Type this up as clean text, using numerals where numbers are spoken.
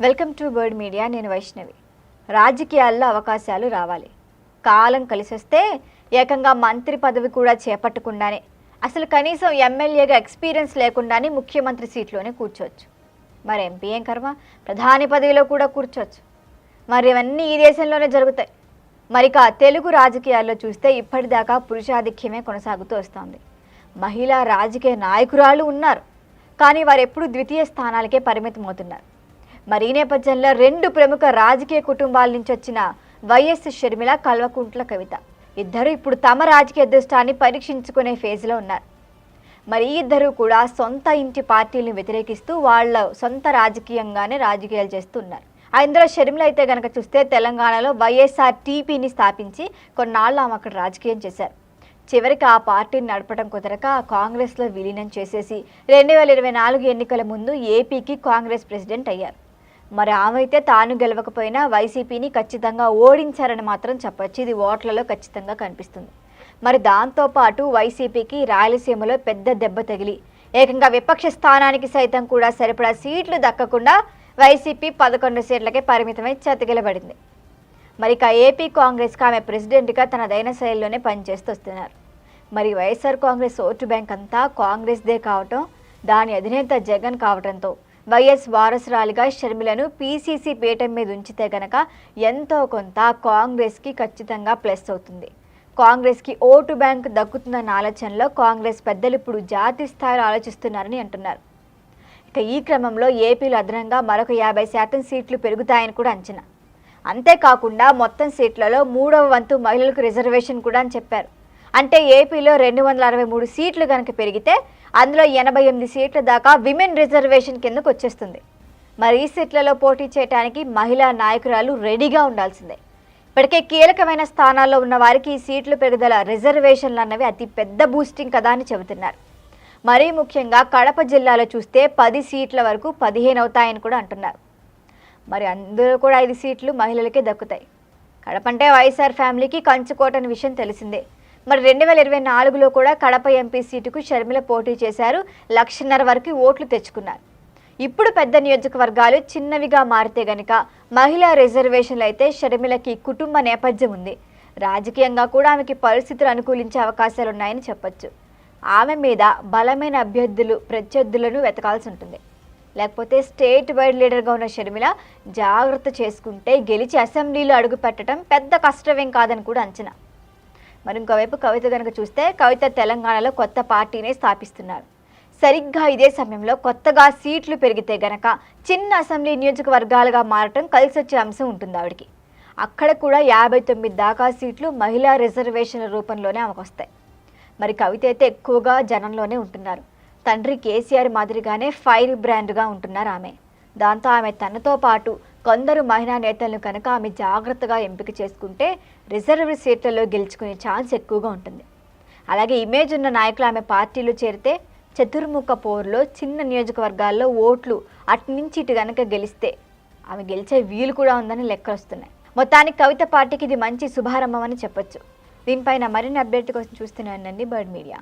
Welcome to bird media. నేను వైష్ణవి. రాజకీయాల్లో అవకాశాలు రావాలి, కాలం కలిసొస్తే ఏకంగా మంత్రి పదవి కూడా చేపట్టకుండానే, అసలు కనీసం ఎమ్మెల్యేగా ఎక్స్పీరియన్స్ లేకుండానే ముఖ్యమంత్రి సీట్లోనే కూర్చోవచ్చు. మరి ఎంపీ ఏం కర్మ, ప్రధాని పదవిలో కూడా కూర్చోవచ్చు. మరి ఇవన్నీ ఈ దేశంలోనే జరుగుతాయి. మరిక తెలుగు రాజకీయాల్లో చూస్తే ఇప్పటిదాకా పురుషాధిక్యమే కొనసాగుతూ వస్తోంది. మహిళా రాజకీయ నాయకురాలు ఉన్నారు, కానీ వారు ఎప్పుడు ద్వితీయ స్థానాలకే పరిమితమవుతున్నారు. మరి ఈ నేపథ్యంలో రెండు ప్రముఖ రాజకీయ కుటుంబాల నుంచి వచ్చిన వైఎస్ షర్మిల, కల్వకుంట్ల కవిత ఇద్దరు ఇప్పుడు తమ రాజకీయ అదృష్టాన్ని పరీక్షించుకునే ఫేజ్లో ఉన్నారు. మరి ఈ ఇద్దరు కూడా సొంత ఇంటి పార్టీలను వ్యతిరేకిస్తూ వాళ్ళ సొంత రాజకీయంగానే రాజకీయాలు చేస్తున్నారు. ఇందులో షర్మిల అయితే కనుక చూస్తే తెలంగాణలో వైఎస్ఆర్టీపీని స్థాపించి కొన్నాళ్ళు ఆమె అక్కడ రాజకీయం చేశారు. చివరికి ఆ పార్టీని నడపడం కుదరక కాంగ్రెస్లో విలీనం చేసేసి 2024 ఎన్నికల ముందు ఏపీకి కాంగ్రెస్ ప్రెసిడెంట్ అయ్యారు. మరి ఆమె అయితే తాను గెలవకపోయినా వైసీపీని ఖచ్చితంగా ఓడించారని మాత్రం చెప్పొచ్చు. ఇది ఓట్లలో ఖచ్చితంగా కనిపిస్తుంది. మరి దాంతోపాటు వైసీపీకి రాయలసీమలో పెద్ద దెబ్బ తగిలి ఏకంగా విపక్ష స్థానానికి సైతం కూడా సరిపడా సీట్లు దక్కకుండా వైసీపీ 11 సీట్లకే పరిమితమై చతికిలబడింది. మరి ఇక ఏపీ కాంగ్రెస్కి ఆమె ప్రెసిడెంట్గా తనదైన శైలిలోనే పనిచేస్తూ వస్తున్నారు. మరి వైఎస్ఆర్ కాంగ్రెస్ ఓటు బ్యాంక్ అంతా కాంగ్రెస్దే కావటం, దాని అధినేత జగన్ కావడంతో వైఎస్ వారసురాలిగా షర్మిలను పీసీసీ పీఠం మీద ఉంచితే గనక ఎంతో కొంత కాంగ్రెస్కి ఖచ్చితంగా ప్లస్ అవుతుంది. కాంగ్రెస్కి ఓటు బ్యాంక్ దక్కుతుందన్న ఆలోచనలో కాంగ్రెస్ పెద్దలు ఇప్పుడు జాతీయ స్థాయిలో ఆలోచిస్తున్నారని అంటున్నారు. ఇక ఈ క్రమంలో ఏపీలో అదనంగా మరొక 50% సీట్లు పెరుగుతాయని కూడా అంచనా. అంతేకాకుండా మొత్తం సీట్లలో 3వ వంతు మహిళలకు రిజర్వేషన్ కూడా అని చెప్పారు. అంటే ఏపీలో 263 సీట్లు కనుక పెరిగితే అందులో 88 సీట్ల దాకా విమెన్ రిజర్వేషన్ కిందకు వచ్చేస్తుంది. మరి ఈ సీట్లలో పోటీ చేయడానికి మహిళా నాయకురాలు రెడీగా ఉండాల్సిందే. ఇప్పటికే కీలకమైన స్థానాల్లో ఉన్న వారికి ఈ సీట్లు పెరుగుదల, రిజర్వేషన్లు అన్నవి అతి పెద్ద బూస్టింగ్ కదా అని చెబుతున్నారు. మరీ ముఖ్యంగా కడప జిల్లాలో చూస్తే 10 సీట్ల వరకు 15 అవుతాయని కూడా అంటున్నారు. మరి అందులో కూడా 5 సీట్లు మహిళలకే దక్కుతాయి. కడప అంటే వైఎస్ఆర్ ఫ్యామిలీకి కంచుకోటని విషయం తెలిసిందే. మరి 2024లో కూడా కడప ఎంపీ సీటుకు షర్మిల పోటీ చేశారు. 1,50,000 వరకు ఓట్లు తెచ్చుకున్నారు. ఇప్పుడు పెద్ద నియోజకవర్గాలు చిన్నవిగా మారితే గనక మహిళా రిజర్వేషన్లు అయితే షర్మిలకి కుటుంబ నేపథ్యం ఉంది. రాజకీయంగా కూడా ఆమెకి పరిస్థితులు అనుకూలించే అవకాశాలు ఉన్నాయని చెప్పొచ్చు. ఆమె మీద బలమైన ప్రత్యర్థులను వెతకాల్సి ఉంటుంది. లేకపోతే స్టేట్ వైడ్ లీడర్గా ఉన్న షర్మిల జాగ్రత్త చేసుకుంటే గెలిచి అసెంబ్లీలో అడుగు పెట్టడం పెద్ద కష్టమేం కాదని కూడా అంచనా. మరి ఇంకోవైపు కవిత కనుక చూస్తే కవిత తెలంగాణలో కొత్త పార్టీనే స్థాపిస్తున్నారు. సరిగ్గా ఇదే సమయంలో కొత్తగా సీట్లు పెరిగితే గనక చిన్న అసెంబ్లీ నియోజకవర్గాలుగా మారటం కలిసొచ్చే అంశం ఉంటుంది ఆవిడికి. అక్కడ కూడా 59 దాకా సీట్లు మహిళా రిజర్వేషన్ల రూపంలోనే ఆమెకు వస్తాయి. మరి కవిత అయితే ఎక్కువగా జనంలోనే ఉంటున్నారు. తండ్రి కేసీఆర్ మాదిరిగానే ఫైర్ బ్రాండ్గా ఉంటున్నారు ఆమె. దాంతో ఆమె తనతో పాటు కొందరు మహిళా నేతలను కనుక ఆమె జాగ్రత్తగా ఎంపిక చేసుకుంటే రిజర్వ్ సీట్లలో గెలుచుకునే ఛాన్స్ ఎక్కువగా ఉంటుంది. అలాగే ఇమేజ్ ఉన్న నాయకులు ఆమె పార్టీలో చేరితే చతుర్ముఖ పోరులో చిన్న నియోజకవర్గాల్లో ఓట్లు అటునుంచి ఇటు కనుక గెలిస్తే ఆమె గెలిచే వీలు కూడా ఉందని లెక్కలు వస్తున్నాయి. మొత్తానికి కవిత పార్టీకి ఇది మంచి శుభారంభం అని చెప్పొచ్చు. దీనిపైన మరిన్ని అప్డేట్ కోసం చూస్తూనే ఉండండి బర్డ్ మీడియా.